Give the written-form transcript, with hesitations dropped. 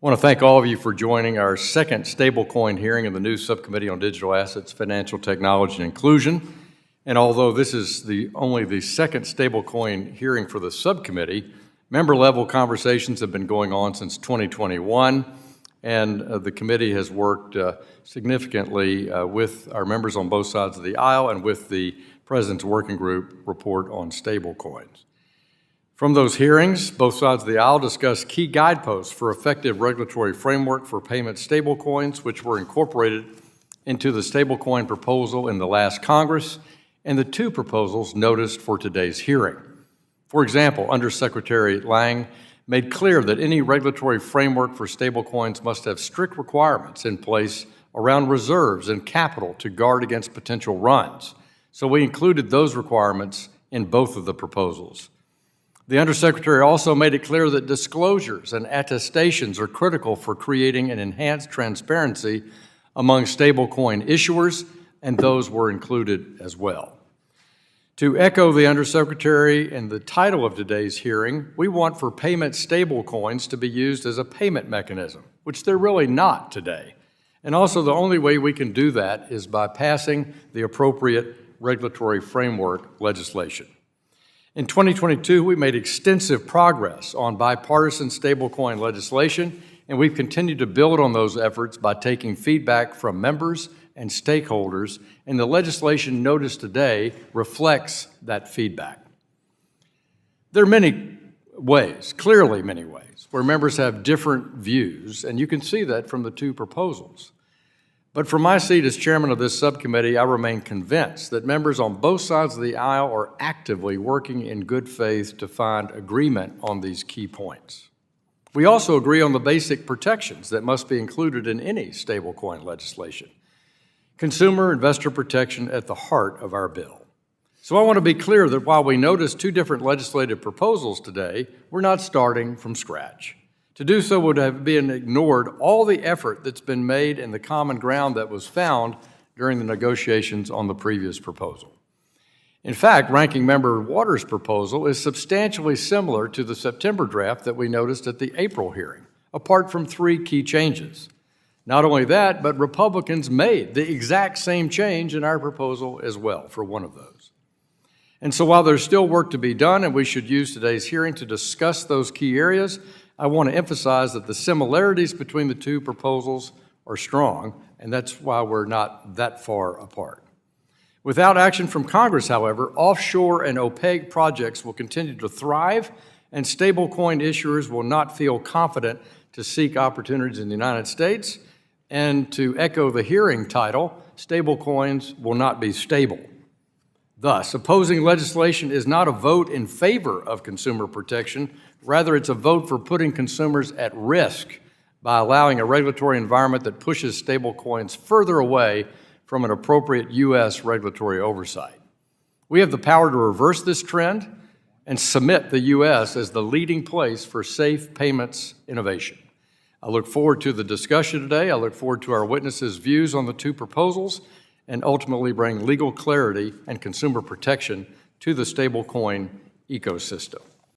I want to thank all of you for joining our second stablecoin hearing of the new Subcommittee on Digital Assets, Financial Technology, and Inclusion. And although this is only the second stablecoin hearing for the subcommittee, member-level conversations have been going on since 2021, and the committee has worked significantly with our members on both sides of the aisle and with the President's Working Group report on stablecoins. From those hearings, both sides of the aisle discussed key guideposts for effective regulatory framework for payment stablecoins, which were incorporated into the stablecoin proposal in the last Congress and the two proposals noticed for today's hearing. For example, Undersecretary Lang made clear that any regulatory framework for stablecoins must have strict requirements in place around reserves and capital to guard against potential runs. So we included those requirements in both of the proposals. The Undersecretary also made it clear that disclosures and attestations are critical for creating an enhanced transparency among stablecoin issuers, and those were included as well. To echo the Undersecretary and the title of today's hearing, we want for payment stablecoins to be used as a payment mechanism, which they're really not today. And also the only way we can do that is by passing the appropriate regulatory framework legislation. In 2022, we made extensive progress on bipartisan stablecoin legislation, and we've continued to build on those efforts by taking feedback from members and stakeholders, and the legislation noticed today reflects that feedback. There are many ways, clearly many ways, where members have different views, and you can see that from the two proposals. But from my seat as chairman of this subcommittee, I remain convinced that members on both sides of the aisle are actively working in good faith to find agreement on these key points. We also agree on the basic protections that must be included in any stablecoin legislation. Consumer investor protection at the heart of our bill. So I want to be clear that while we notice two different legislative proposals today, we're not starting from scratch. To do so would have been ignored all the effort that's been made and the common ground that was found during the negotiations on the previous proposal. In fact, Ranking Member Waters' proposal is substantially similar to the September draft that we noticed at the April hearing, apart from three key changes. Not only that, but Republicans made the exact same change in our proposal as well for one of those. And so while there's still work to be done and we should use today's hearing to discuss those key areas, I want to emphasize that the similarities between the two proposals are strong, and that's why we're not that far apart. Without action from Congress, however, offshore and opaque projects will continue to thrive, and stablecoin issuers will not feel confident to seek opportunities in the United States. And to echo the hearing title, stablecoins will not be stable. Thus, opposing legislation is not a vote in favor of consumer protection. Rather, it's a vote for putting consumers at risk by allowing a regulatory environment that pushes stablecoins further away from an appropriate U.S. regulatory oversight. We have the power to reverse this trend and submit the U.S. as the leading place for safe payments innovation. I look forward to the discussion today. I look forward to our witnesses' views on the two proposals and ultimately bring legal clarity and consumer protection to the stablecoin ecosystem.